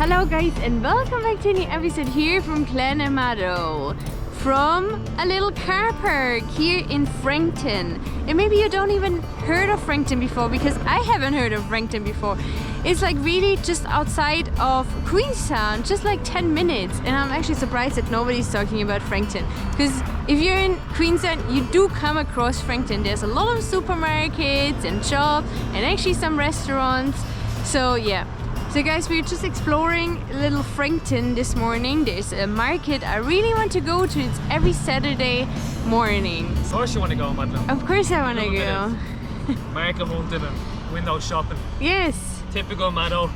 Hello guys and welcome back to a new episode here from Glenandmado, from a little car park here in Frankton. And maybe you don't even heard of Frankton before, because I haven't heard of Frankton before. It's like really just outside of Queenstown, just like 10 minutes, and I'm actually surprised that nobody's talking about Frankton, because if you're in Queenstown you do come across Frankton. There's a lot of supermarkets and shops and actually some restaurants. So yeah. So guys, we're just exploring little Frankton this morning. There's a market I really want to go to. It's every Saturday morning. Of course you want to go, Madeline. Of course I want to go. Market hunting and window shopping. Yes. Typical Mado.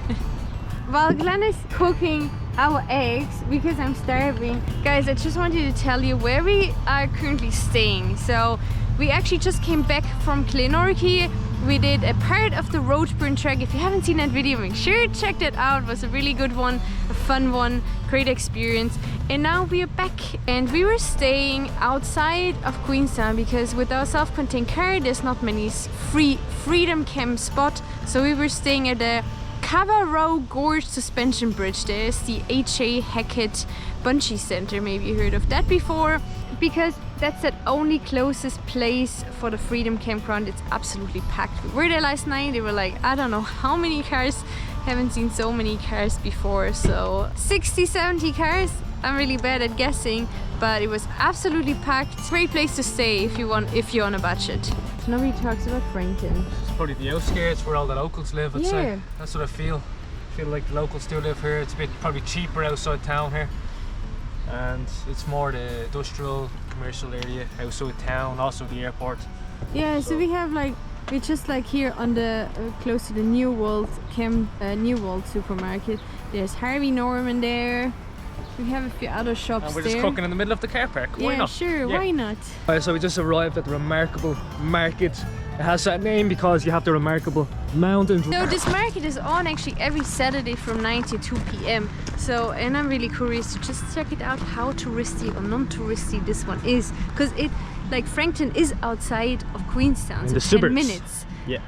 While Glenn is cooking our eggs, because I'm starving, guys, I just wanted to tell you where we are currently staying. So we actually just came back from Glenorchy. We did a part of the Roadburn track. If you haven't seen that video, make sure to check that out. It was a really good one, a fun one, great experience. And now we are back, and we were staying outside of Queenstown because with our self-contained car there's not many free freedom camp spot. So we were staying at the Cavarrow Gorge Suspension Bridge. There's the H.A. Hackett Bungee Center. Maybe you heard of that before, because that's the only closest place for the Freedom Campground. It's absolutely packed. We were there last night. They were like, I don't know how many cars. Haven't seen so many cars before. So 60-70 cars. I'm really bad at guessing, but it was absolutely packed. It's a great place to stay if you're on a budget. Nobody talks about Frankton. It's probably the outskirts where all the locals live, I'd say. That's what I feel. I feel like the locals do live here. It's a bit probably cheaper outside town here. And it's more the industrial commercial area outside town, also the airport. Yeah, so we have like, we're just like here on the close to the New World supermarket. There's Harvey Norman there. We have a few other shops there. And we're just cooking in the middle of the car park. Why not? Sure, yeah. Why not? Alright, so we just arrived at the remarkable market. It has that name because you have the remarkable mountains. So this market is on actually every Saturday from 9 to 2 p.m. So, and I'm really curious to just check it out, how touristy or non-touristy this one is. Because it, like Frankton is outside of Queenstown, in so the 10 suburbs. Minutes. Yeah.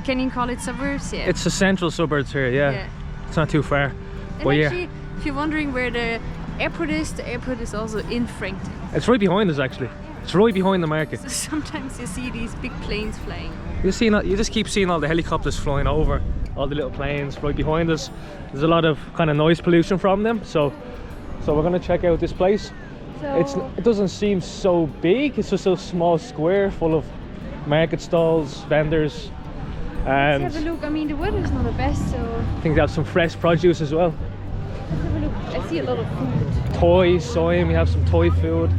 Can you call it suburbs? Yeah. It's the central suburbs here, yeah. It's not too far. And but actually, yeah. If you're wondering where the airport is also in Frankton. It's right behind us actually. It's right behind the market. So sometimes you see these big planes flying. You just keep seeing all the helicopters flying over, all the little planes right behind us. There's a lot of kind of noise pollution from them. So we're gonna check out this place. So It doesn't seem so big. It's just a small square full of market stalls, vendors, and let's have a look. I mean, the weather's not the best, so I think they have some fresh produce as well. let's have a look. I see a lot of food. Toys, soy, we have some toy food.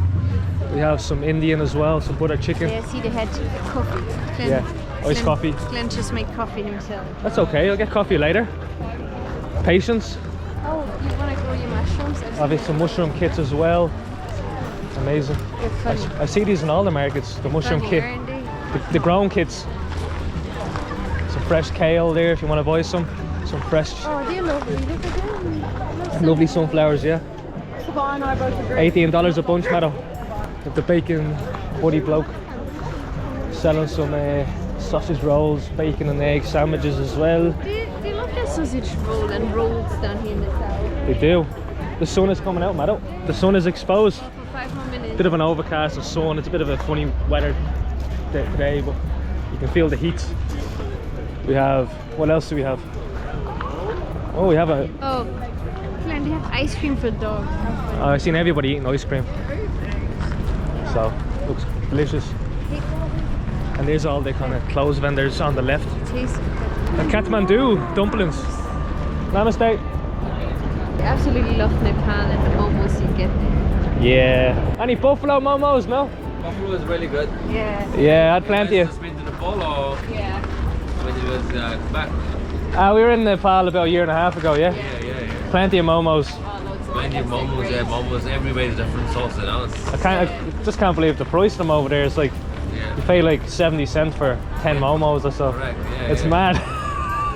We have some Indian as well, some butter chicken. Yeah, I see they had coffee. Glenn, iced coffee. Glenn just made coffee himself. That's okay, I'll get coffee later. Patience. Oh, you want to grow your mushrooms? I've got some mushroom kits as well. Amazing. They're funny. I see these in all the markets, the mushroom Funny, kit. aren't they? The grown kits. Some fresh kale there if you want to buy some. Some fresh, Oh, they're lovely. Look at them. lovely sunflowers, yeah. $18 a bunch, Maddo. With the bacon buddy bloke. Selling some sausage rolls, bacon and egg sandwiches as well. They love their sausage roll and rolls down here in the south. They do. The sun is coming out, Maddo. The sun is exposed. For 5 more minutes. Bit of an overcast of sun. It's a bit of a funny weather today, but you can feel the heat. We have, what else do we have? Oh, we have a... Oh, Glenn, they have ice cream for dogs. I've seen everybody eating ice cream. So, looks delicious. And there's all the kind of clothes vendors on the left. Tastes And Kathmandu dumplings. Namaste. I absolutely love Nepal and the momos you get there. Yeah. Any buffalo momos, no? Buffalo is really good. Yeah. Yeah, I had plenty. You guys just been to Nepal or Yeah. when you was back? We were in Nepal about a year and a half ago, yeah? Yeah. Plenty of momos. Plenty of momos, yeah, momos. Everybody's different sauce and else. I just can't believe the price of them over there. It's like, you pay like 70 cents for 10 momos or so. Correct, yeah. It's mad.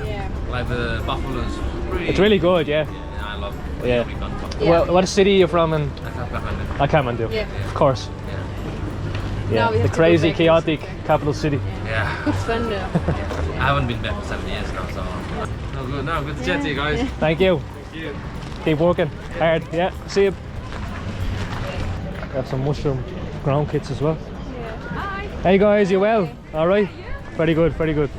Yeah. Like the buffalo's pretty. It's really good, yeah. Yeah, I love it. Yeah. Yeah. Well, what city are you from in I Kathmandu? Yeah. Of course. Now we Yeah, have the to go crazy, back chaotic capital city. Yeah. It's fun though. I haven't been back for 7 years now, so. No, good to chat to you guys. Thank you. Keep working hard. Yeah, see you. Got some mushroom ground kits as well. Hi. Hey guys, you well? All right. Very good, very good.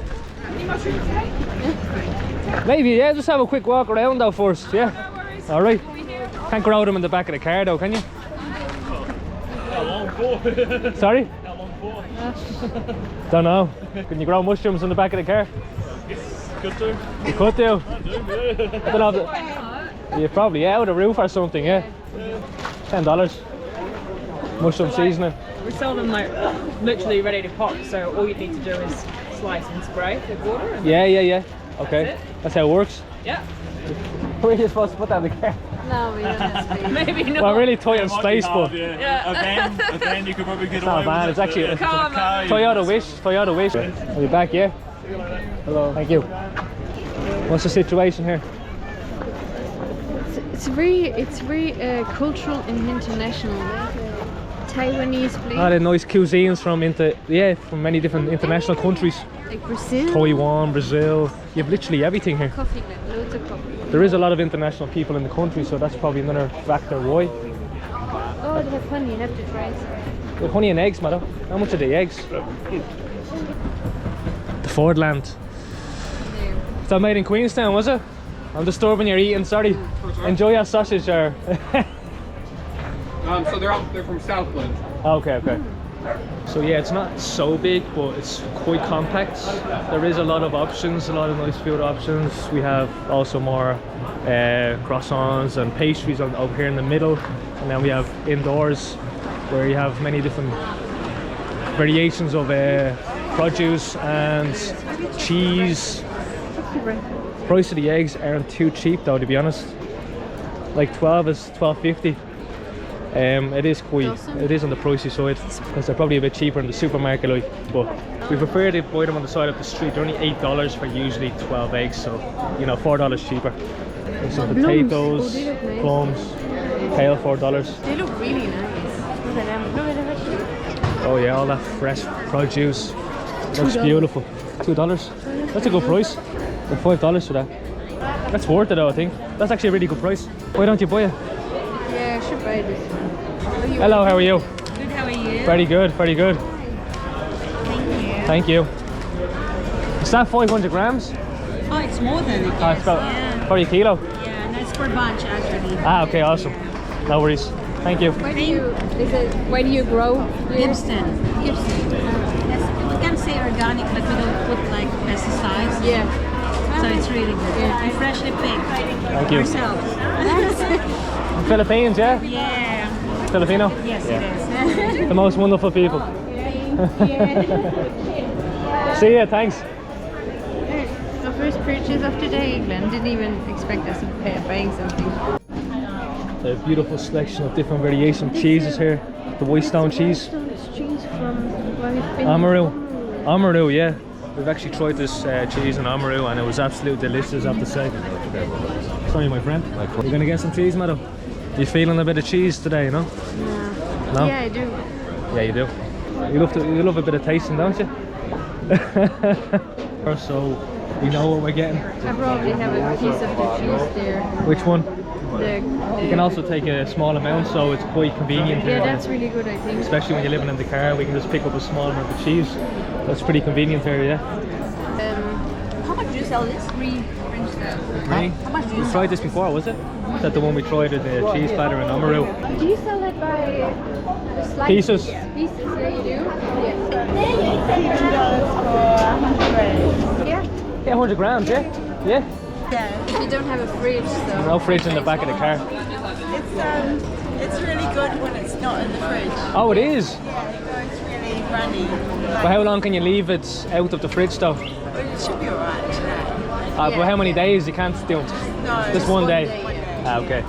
Maybe, yeah. Just have a quick walk around though first. Yeah. All right. Can't grow them in the back of the car though, can you? Sorry? Don't know. Can you grow mushrooms in the back of the car? Could do. You could do. I don't know. You probably, yeah, with a roof or something, yeah. $10. Mushroom seasoning. We sell them like literally ready to pop, so all you need to do is slice and spray with water. And Yeah. Okay. That's how it works. yeah. Where are you supposed to put that in the car? No, we don't have space. Maybe not. Well, really tight on space, but it's Yeah. Again, you could probably get not away bad. with It's actually a Come on. Toyota Wish. Toyota Wish. Are you back? Yeah. Hello. Thank you. What's the situation here? It's very cultural and international. Taiwanese place. Ah, the nice cuisines from from many different international countries. Like Brazil. Taiwan, Brazil. You have literally everything here. Coffee, like loads of coffee. There is a lot of international people in the country, so that's probably another factor why. Oh, they have honey. You have to try some. They have honey and eggs, madam. How much are the eggs? The Fordland. Is that made in Queenstown, was it? I'm disturbing your eating, sorry. Enjoy your sausage, or... So they're from Southland. Okay. So yeah, it's not so big, but it's quite compact. There is a lot of options, a lot of nice food options. We have also more croissants and pastries over here in the middle, and then we have indoors where you have many different variations of produce and cheese. Price of the eggs aren't too cheap though, to be honest. Like 12 is $12.50. It is on the pricey side because they're probably a bit cheaper in the supermarket, like, but we prefer to buy them on the side of the street. They're only $8 for usually 12 eggs, so you know, $4 cheaper. There's some potatoes, plums, kale, $4. They look really nice. Look at them. Look at them. Oh yeah, all that fresh produce looks beautiful. $2. That's a good price. But $5 for that. That's worth it though, I think. That's actually a really good price. Why don't you buy it? Yeah, I should buy this one. Hello, how are you? Good, how are you? Very good, very good. Thank you. Thank you. Is that 500 grams? Oh, it's more than it is. Oh, it's about probably a kilo. Yeah, no, it's per bunch actually. Ah, okay, awesome. No worries. Thank you. Where do you grow? Gibston. Gibston. Yes, we can say organic, but we don't put like pesticides. Yeah. So it's really good. Yeah. We freshly picked. Thank you. Ourselves. Philippines, yeah? Yeah. Filipino? Yes, Yeah. it is. The most wonderful people. See ya, thanks. Our first purchase of today. Glenn didn't even expect us to be buying something. A beautiful selection of different variation cheeses here. The Queenstown cheese. Cheese from where we've been. Amaru, yeah. We've actually tried this cheese in Amaru and it was absolutely delicious, I have to say. Sorry, my friend. You're gonna get some cheese, madam? You feeling a bit of cheese today, you know? No? Yeah, I do. Yeah, you do. You love a bit of tasting, don't you? So we know what we're getting. I probably have a piece of the cheese there. Which one? The You can also take a small amount, so it's quite convenient here. yeah, that's really good, I think. Especially when you're living in the car, we can just pick up a small amount of cheese. That's pretty convenient here, yeah. How much do you sell this? 3 French style. Really? How much do you We tried this before, was it? Is that the one we tried at the cheese platter in Amaru? Do you sell that by slices? Pieces. Pieces, yeah, you do? Yeah. Yeah, 100 grams, yeah? Yeah. If you don't have a fridge, so. No fridge in the back of the car. It's really good when it's not in the fridge. Oh, it is? Yeah, it goes really runny. But how long can you leave it out of the fridge though? Well, it should be alright today. But how many days? You can't do it? No, Just one day? Ah, okay.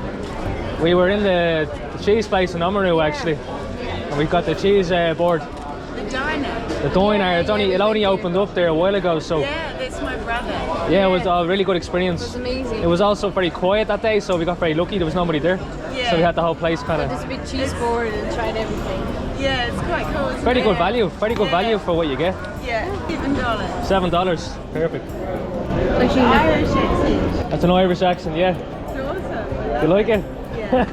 We were in the cheese place in Amaru actually. And we've got the cheese board. The diner. The diner, it only opened up there a while ago, so Yeah, that's my brother. yeah, it was a really good experience. It was amazing. It was also very quiet that day, so we got very lucky. There was nobody there, Yeah. so we had the whole place kind This of big cheese board and tried everything. Yeah, it's quite cool. Isn't very it? good value. Very good value for what you get. Yeah, $7. $7, perfect. Actually, Irish accent. That's an Irish accent, yeah. Yours? You like it? Yeah.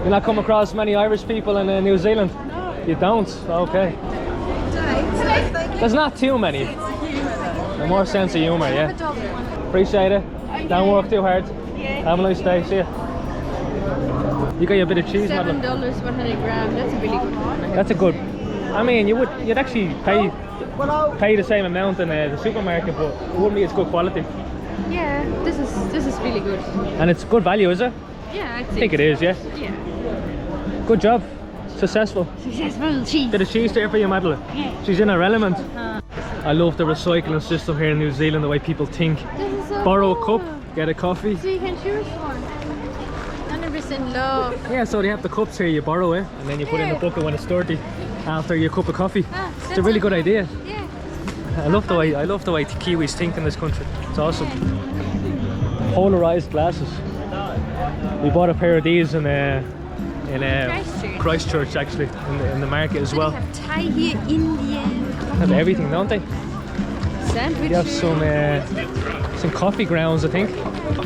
You're not come across many Irish people in New Zealand? No. You don't? Okay. There's not too many. A more sense of humour, yeah. Appreciate it. Don't work too hard. Have a nice day. See ya. You got your bit of cheese, $7 Madeline? 100 gram. That's a really good one. That's a good. I mean, you'd actually pay the same amount in the supermarket, but it wouldn't be as good quality. Yeah, this is really good. And it's good value, is it? Yeah, I think it is, yeah. Yeah. Good job. Successful. Successful cheese. Bit of cheese there for you, Madeline. Yeah. She's in her element. I love the recycling system here in New Zealand, the way people think. This is so Borrow cool. a cup, get a coffee. So you can choose one. 100% love. Yeah, so they have the cups here, you borrow it, and then you put in the bucket when it's dirty after your cup of coffee. It's a really good idea. Yeah. I love the way the Kiwis think in this country. It's awesome. Polarized glasses. We bought a pair of these in Christchurch actually, in the market as well. They have Thai here, Indian. They have everything, don't they? Sandwiches. They have some coffee grounds, I think.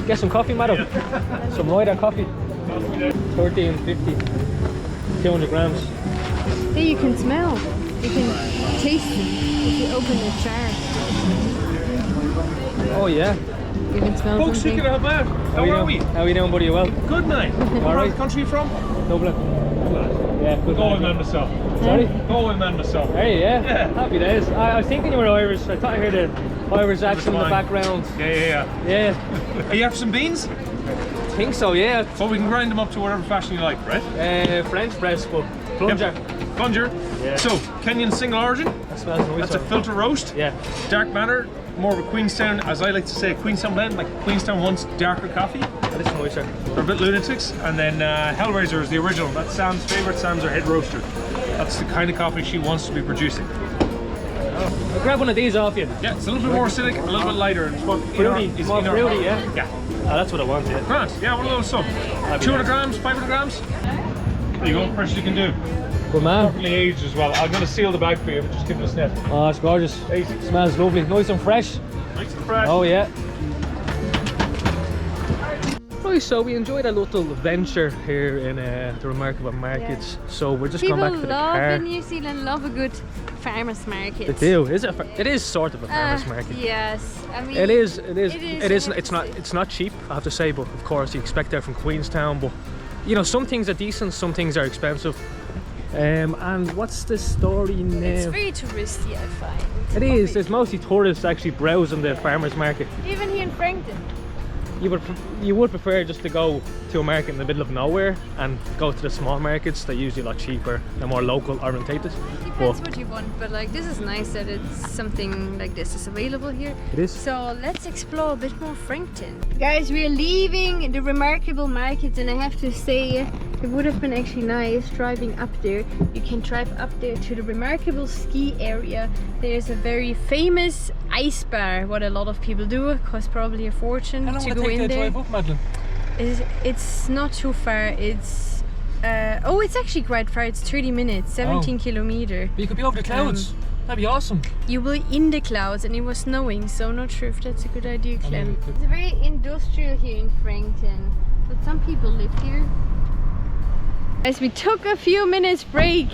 Get some coffee, madam. Some Ryder coffee. $13.50. 200 grams. There you can smell. You can taste it if you open the jar. Oh yeah. You can smell Folks, something. look at that. How are we? How are you doing, buddy? You well? Good night. Where right. country you from? Dublin. Yeah, good. Go man myself. Sorry? Go man myself. Hey, yeah. Yeah. Happy days. I was thinking you were Irish. I thought I heard a Irish accent in the fine. background. Yeah. Yeah. Are you after some beans? I think so, yeah. So we can grind them up to whatever fashion you like, right? French press, but plunger. Yep. Plunger. Yeah. So, Kenyan single origin. That smells nice. That's a filter roast. Yeah. Dark matter. More of a Queenstown, as I like to say, Queenstown blend. Like Queenstown wants darker coffee. That is nicer. They're a bit lunatics. And then Hellraiser is the original. That's Sam's favourite. Sam's our head roaster. That's the kind of coffee she wants to be producing. I'll grab one of these off you. Yeah, it's a little bit more acidic, a little bit lighter. And Fruity. It's More in our- fruity, yeah? Yeah. Oh, that's what I want, yeah. Grant, yeah, one of those some. 200 grams, 500 grams. There you go, first you can do. Good man. Properly aged as well. I'm going to seal the bag for you, but just give it a sniff. Oh, it's gorgeous. Easy. Smells lovely. Nice and fresh. Nice and fresh. Oh, yeah. Right, so we enjoyed a little venture here in the remarkable markets. So we're just People going back to the car. in New Zealand love a good farmers market. They do. Is it? It is sort of a farmers market. Yes, I mean It is. It's not cheap, I have to say. But of course, you expect that from Queenstown. But you know, some things are decent, some things are expensive. And what's the story now? It's very touristy, I find. It is. There's mostly tourists actually browsing the farmers market. Even here in Frankton. You would prefer just to go to a market in the middle of nowhere and go to the small markets. They're usually a lot cheaper. They're more local orientated. Depends what you want, but like this is nice that it's something like this is available here. It is. So let's explore a bit more Frankton. Guys, we're leaving the remarkable markets, and I have to say it would have been actually nice driving up there. You can drive up there to the remarkable ski area. There's a very famous ice bar, what a lot of people do. It costs probably a fortune to go in there. Drive up, Madeline? It's not too far. It's oh, it's actually quite far. It's 30 minutes, 17 kilometers. But you could be over the clouds. That'd be awesome. You will in the clouds, and it was snowing, so not sure if that's a good idea, I mean, Clem. we could- It's very industrial here in Frankton, but some people live here. As we took a few minutes break,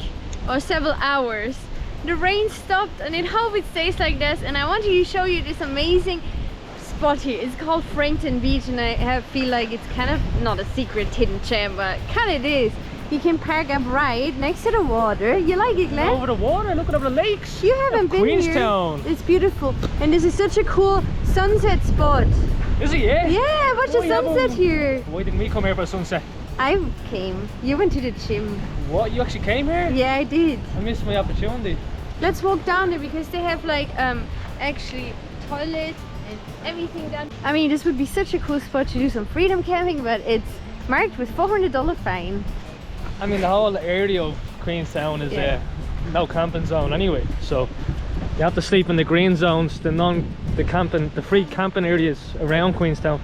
or several hours, the rain stopped, and I hope it stays like this. And I want to show you this amazing spot here. It's called Frankton Beach, and I feel like it's kind of not a secret hidden gem, but kind of it is. You can park up right next to the water. You like it, Glenn? Over the water, look at over the lakes. You haven't been Queenstown. here. It's beautiful, and this is such a cool sunset spot. Is it? Yeah. Yeah, watch the Oh, yeah, sunset well- here. Why didn't we come here for sunset? I came. You went to the gym. What? You actually came here? Yeah, I did. I missed my opportunity. Let's walk down there because they have like actually toilet and everything down. I mean, this would be such a cool spot to do some freedom camping, but it's marked with $400 fine. I mean, the whole area of Queenstown is no camping zone anyway, so you have to sleep in the green zones, the free camping areas around Queenstown.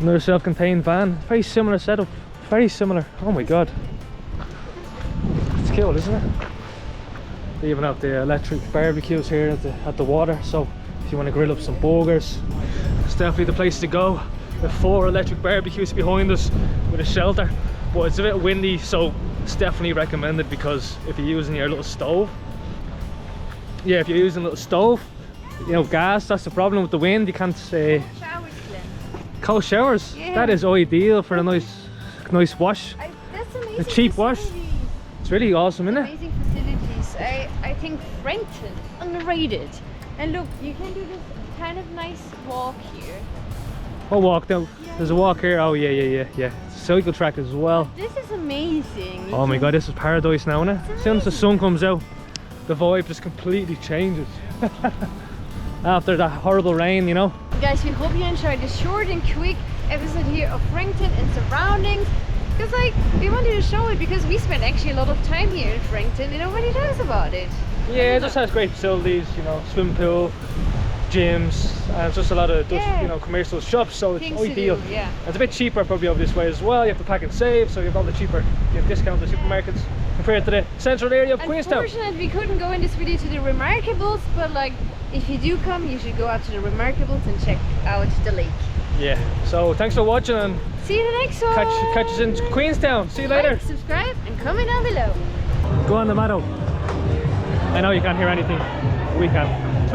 Another self-contained van, very similar setup, very similar. Oh my god, it's cool, isn't it? They even have the electric barbecues here at the water, so if you want to grill up some burgers, it's definitely the place to go. the 4 electric barbecues behind us with a shelter, but it's a bit windy, so it's definitely recommended, because if you're using your little stove, yeah, if you're using a little stove, you know, gas, that's the problem with the wind. You can't say Showers, Glenn. cold showers. Yeah. That is ideal for a nice wash, That's amazing. a cheap wash. facilities. It's really awesome, isn't it? Amazing facilities. I think Frankton, underrated. And look, you can do this kind of nice walk here. What walk though? There's a walk here. Oh yeah. Cycle track as well. This is amazing. Oh my god, this is paradise now, isn't it? As soon as the sun comes out, the vibe just completely changes. After that horrible rain, you know. Guys, we hope you enjoyed this short and quick episode here of Frankton and surroundings. Because like, we wanted to show it because we spent actually a lot of time here in Frankton and nobody knows about it. Yeah, it just has great facilities, you know, swimming pool, gyms, and just a lot of you know, commercial shops, so it's Things to ideal. do, yeah. And it's a bit cheaper probably over this way as well. You have to pack and save, so you have all the cheaper, you have discounted supermarkets compared to the central area of Queenstown. Unfortunately, we couldn't go in this video to the Remarkables, but like, if you do come, you should go out to the Remarkables and check out the lake. Yeah, so thanks for watching, and See you in the next one. catch us in Queenstown. See you later. Like, subscribe, and comment down below. Go on the Mado. I know you can't hear anything. We can.